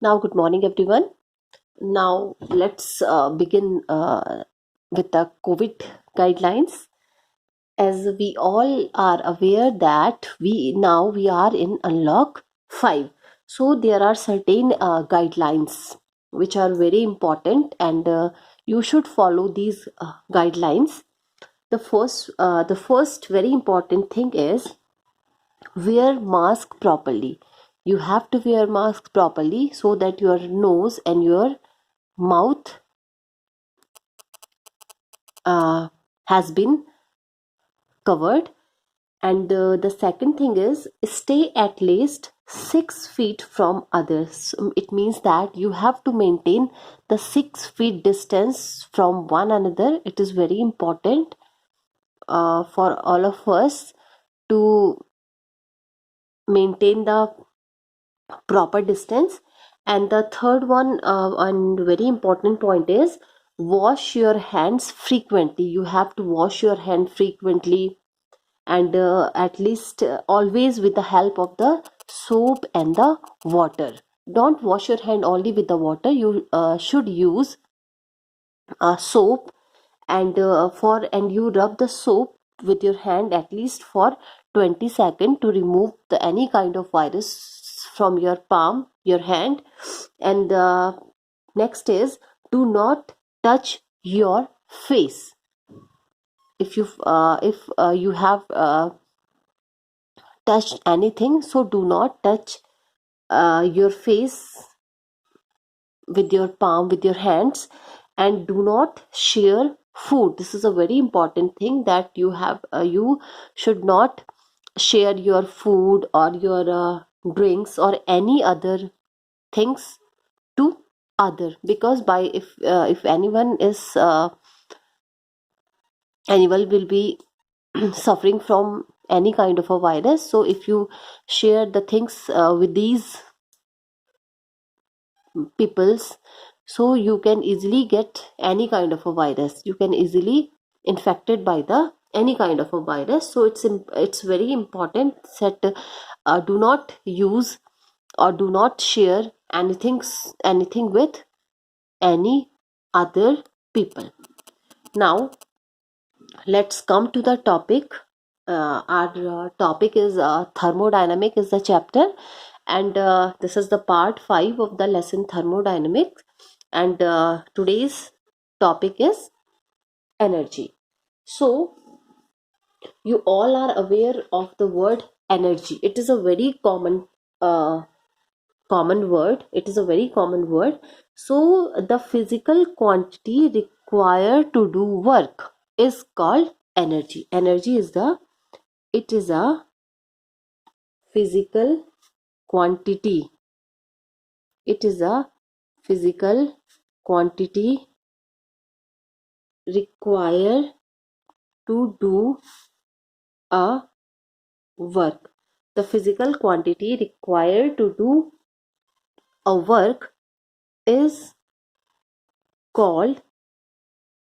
Now, good morning, everyone. Now, let's begin with the COVID guidelines. As we all are aware that we are in unlock 5. So there are certain guidelines which are very important, and you should follow these guidelines. The first very important thing is wear mask properly. You have to wear mask properly so that your nose and your mouth uh, has been covered. And the second thing is stay at least 6 feet from others. It means that you have to maintain the 6 feet distance from one another. It is very important for all of us to maintain the proper distance. And the third one and very important point is wash your hands frequently. You have to wash your hand frequently, and at least always with the help of the soap and the water. Don't wash your hand only with the water. You should use soap, and you rub the soap with your hand at least for 20 seconds to remove any kind of virus from your palm, your hand. And next is do not touch your face. If you have touched anything, so do not touch your face with your palm, with your hands. And do not share food. This is a very important thing, that you should not share your food or your drinks or any other things to other, because by if anyone will be suffering from any kind of a virus. So if you share the things with these peoples, so you can easily get any kind of a virus. You can easily infected by the any kind of a virus. So it's very important that do not use or do not share anything with any other people. Now let's come to the topic. Our topic is thermodynamic is the chapter, and this is the part 5 of the lesson thermodynamics. And today's topic is energy. So you all are aware of the word energy. It is a very uh, common word. It is a very common word. So the physical quantity required to do work is called energy. Energy is the it is a physical quantity. It is a physical quantity required to do a work. The physical quantity required to do a work is called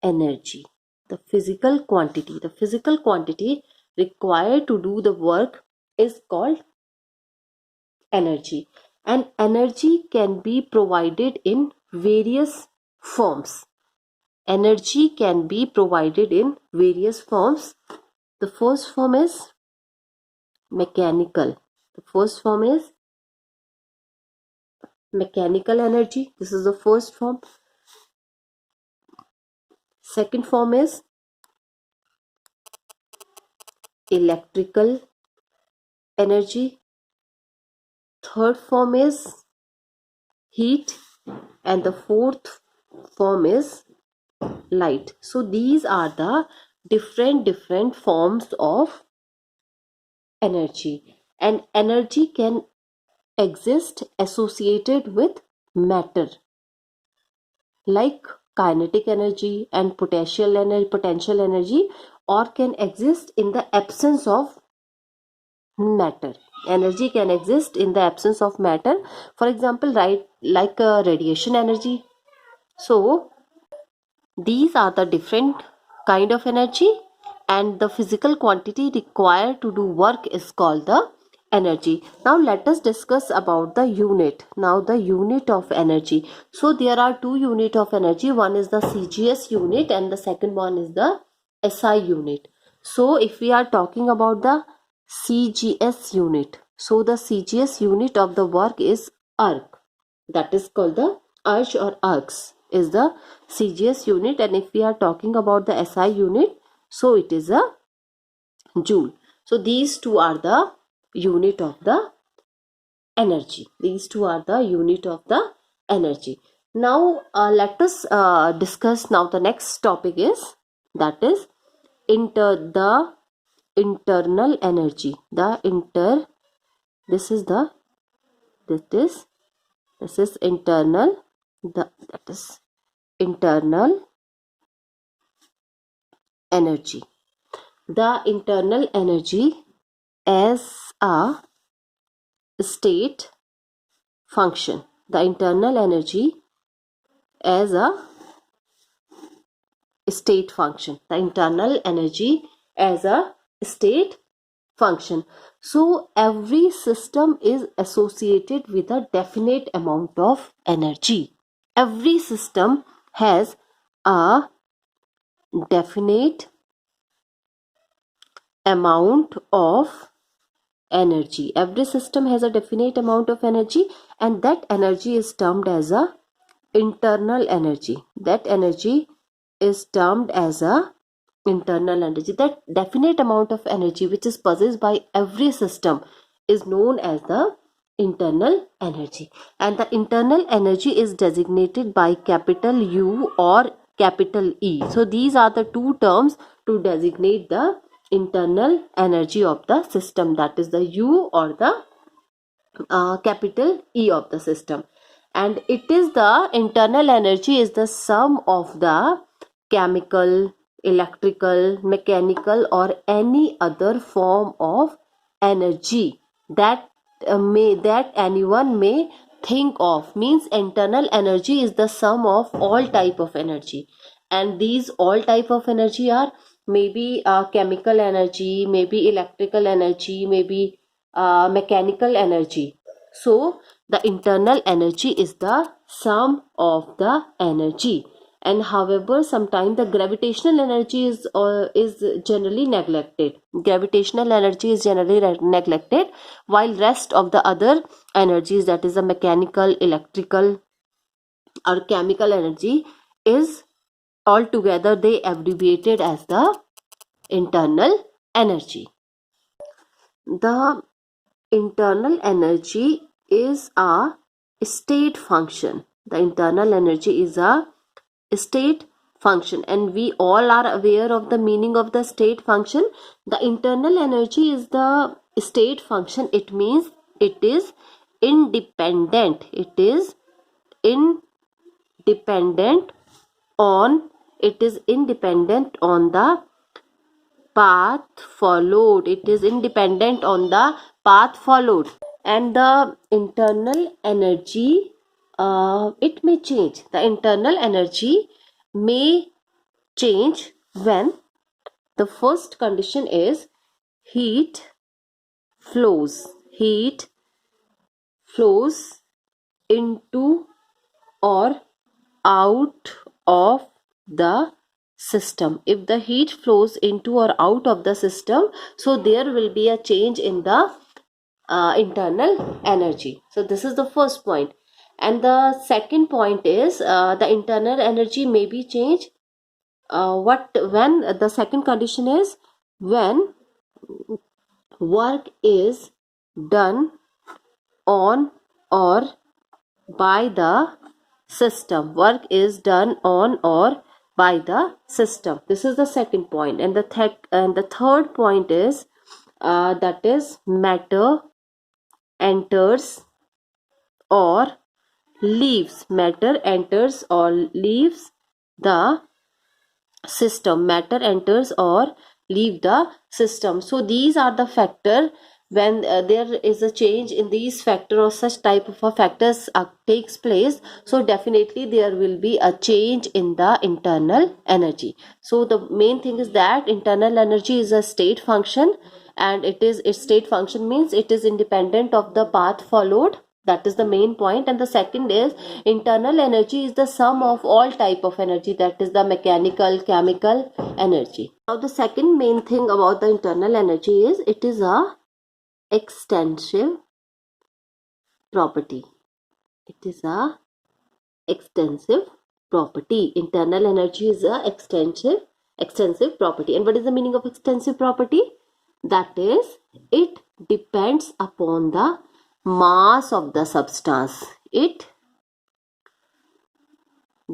energy. The physical quantity required to do the work is called energy. And energy can be provided in various forms. Energy can be provided in various forms. The first form is mechanical. The first form is mechanical energy. This is the first form. Second form is electrical energy. Third form is heat. And the fourth form is light. So these are the different forms of energy. And energy can exist associated with matter, like kinetic energy and potential energy, or can exist in the absence of matter. Energy can exist in the absence of matter. For example, right, like radiation energy. So these are the different kind of energy, and the physical quantity required to do work is called the energy. Now let us discuss about the unit. Now the unit of energy. So there are two unit of energy. One is the CGS unit and the second one is the SI unit. So if we are talking about the CGS unit, so the CGS unit of the work is arc. That is called the arch or arcs is the CGS unit, and if we are talking about the SI unit, so it is a joule. So these two are the unit of the energy. These two are the unit of the energy. Now let us discuss now the next topic is, that is the internal energy. This is internal, that is internal energy. The internal energy as a state function. The internal energy as a state function. The internal energy as a state function. So every system is associated with a definite amount of energy. Every system has a definite amount of energy. Every system has a definite amount of energy, and that energy is termed as a internal energy. That energy is termed as a internal energy. That definite amount of energy which is possessed by every system is known as the internal energy, and the internal energy is designated by capital U or capital E. So these are the two terms to designate the internal energy of the system, that is the U or the capital E of the system. And it is the internal energy is the sum of the chemical, electrical, mechanical or any other form of energy that anyone may think of. Means internal energy is the sum of all type of energy, and these all type of energy are maybe chemical energy, maybe electrical energy, maybe mechanical energy. So the internal energy is the sum of the energy. And however, sometimes the gravitational energy is generally neglected. Gravitational energy is generally neglected, while rest of the other energies, that is the mechanical, electrical or chemical energy, is altogether they abbreviated as the internal energy. The internal energy is a state function. The internal energy is a state function, and we all are aware of the meaning of the state function. The internal energy is the state function. It means it is independent. It is independent on the path followed. It is independent on the path followed. And the internal energy, it may change. The internal energy may change when the first condition is heat flows into or out of the system. If the heat flows into or out of the system, so there will be a change in the internal energy. So this is the first point. And the second point is the internal energy may be changed when the second condition is when work is done on or by the system. Work is done on or by the system. This is the second point. And the third point is that is matter enters or leaves. Matter enters or leaves the system. Matter enters or leave the system. So these are the factor. When there is a change in these factor or such type of factors takes place, so definitely there will be a change in the internal energy. So the main thing is that internal energy is a state function, and its state function means it is independent of the path followed. That is the main point. And the second is internal energy is the sum of all type of energy, that is the mechanical, chemical energy. Now the second main thing about the internal energy is it is a extensive property. It is a extensive property. Internal energy is a extensive property. And what is the meaning of extensive property? That is, it depends upon the mass of the substance. It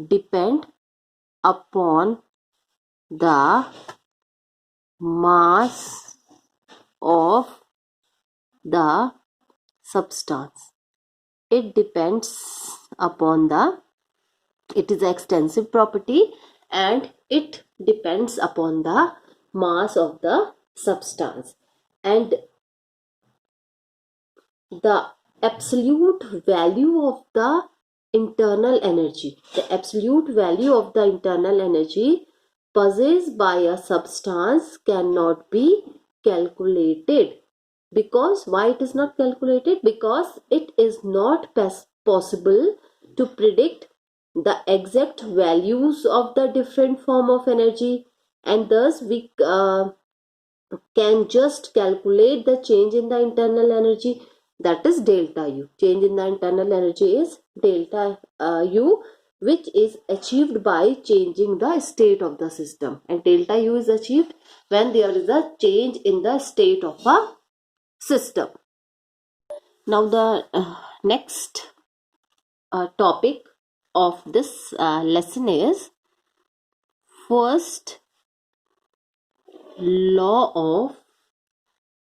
depends upon the mass of the substance. It depends upon the, it is an extensive property and it depends upon the mass of the substance. And the absolute value of the internal energy, possessed by a substance cannot be calculated. Because why it is not calculated? Because it is not possible to predict the exact values of the different form of energy, and thus we can just calculate the change in the internal energy, that is delta U. Change in the internal energy is delta U, which is achieved by changing the state of the system, and delta U is achieved when there is a change in the state of a system. Now the next topic of this lesson is first law of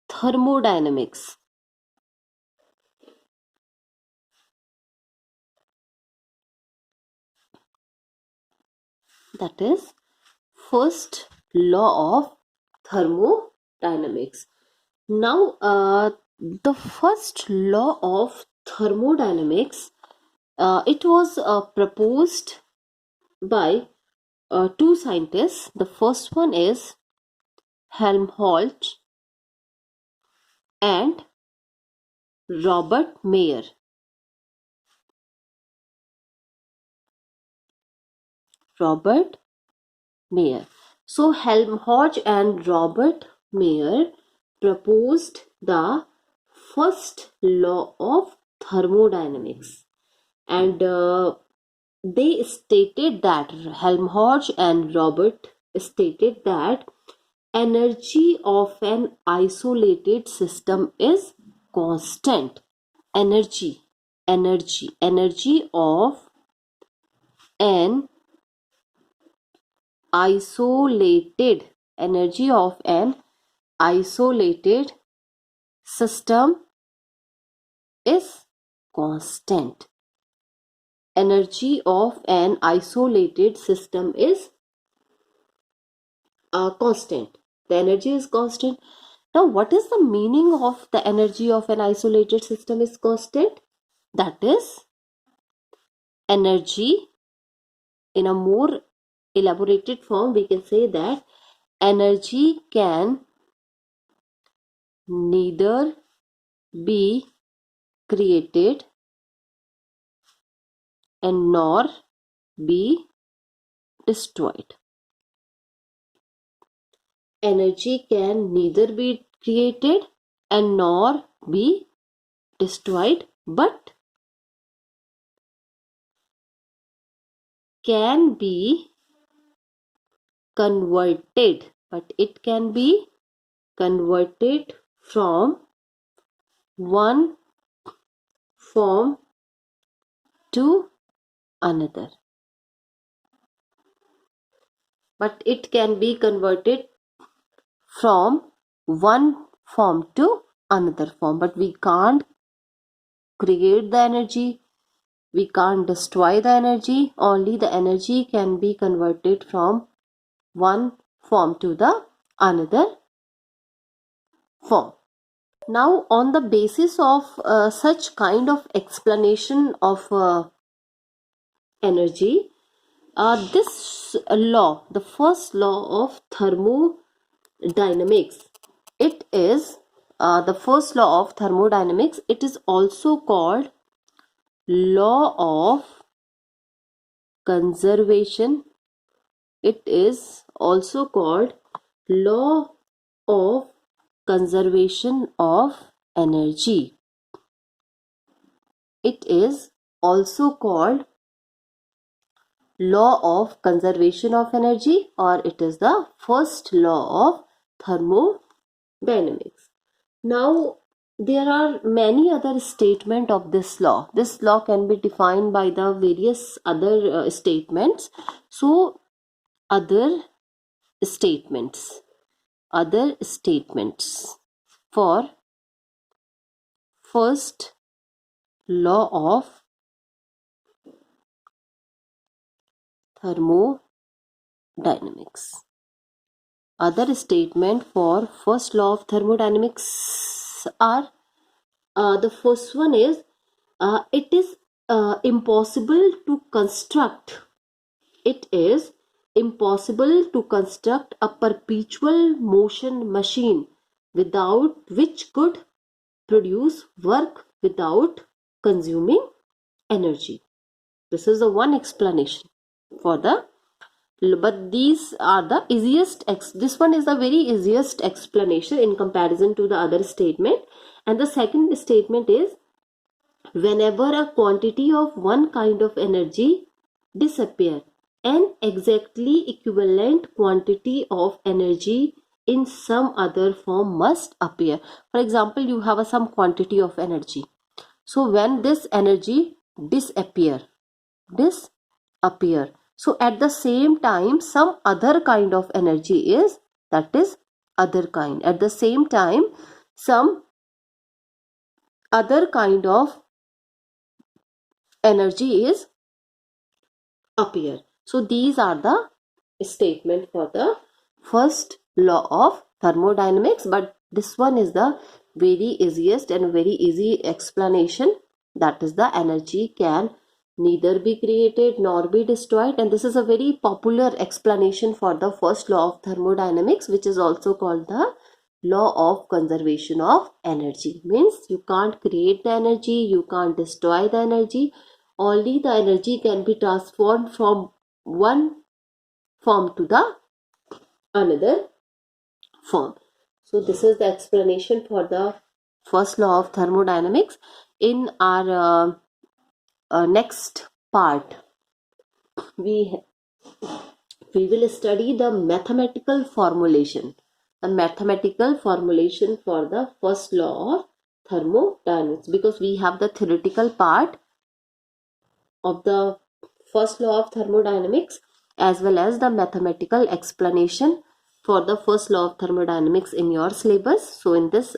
thermodynamics. That is first law of thermodynamics. Now the first law of thermodynamics, it was proposed by two scientists. The first one is Helmholtz and Robert Mayer. So Helmholtz and Robert Mayer proposed the first law of thermodynamics, and they stated that Helmholtz and Robert stated that energy of an isolated system is constant. Energy of an isolated system is constant. Energy of an isolated system is constant. The energy is constant. Now, what is the meaning of the energy of an isolated system is constant? That is, energy, in a more elaborated form, we can say that energy can neither be created and nor be destroyed. Energy can neither be created and nor be destroyed, but can be converted. It can be converted from one form to another. But it can be converted from one form to another form. But we can't create the energy. We can't destroy the energy. Only the energy can be converted from one form to the another form. Now, on the basis of such kind of explanation of energy, this law, the first law of thermodynamics, it is the first law of thermodynamics. It is also called law of conservation. It is also called law of conservation of energy. It is also called law of conservation of energy, or it is the first law of thermodynamics. Now, there are many other statements of this law. This law can be defined by the various other statements. So, other statements for first law of thermodynamics. Other statement for first law of thermodynamics are the first one is it is impossible to construct. It is impossible to construct a perpetual motion machine without which could produce work without consuming energy. This is the one explanation for the, but these are the easiest, this one is the very easiest explanation in comparison to the other statement. And the second statement is, whenever a quantity of one kind of energy disappear, an exactly equivalent quantity of energy in some other form must appear. For example, you have some quantity of energy. So when this energy disappear, so at the same time some other kind of energy is, that is other kind. At the same time some other kind of energy is appear. So these are the statement for the first law of thermodynamics, but this one is the very easiest and very easy explanation. That is, the energy can neither be created nor be destroyed, and this is a very popular explanation for the first law of thermodynamics, which is also called the law of conservation of energy. Means you can't create the energy, you can't destroy the energy, only the energy can be transformed from one form to the another form. So this is the explanation for the first law of thermodynamics. In our next part, we will study the mathematical formulation for the first law of thermodynamics, because we have the theoretical part of the first law of thermodynamics as well as the mathematical explanation for the first law of thermodynamics in your syllabus. So in this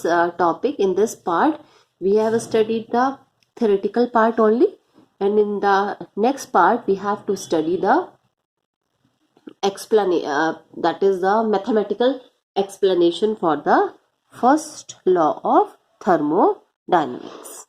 topic, in this part, we have studied the theoretical part only, and in the next part we have to study the that is the mathematical explanation for the first law of thermodynamics.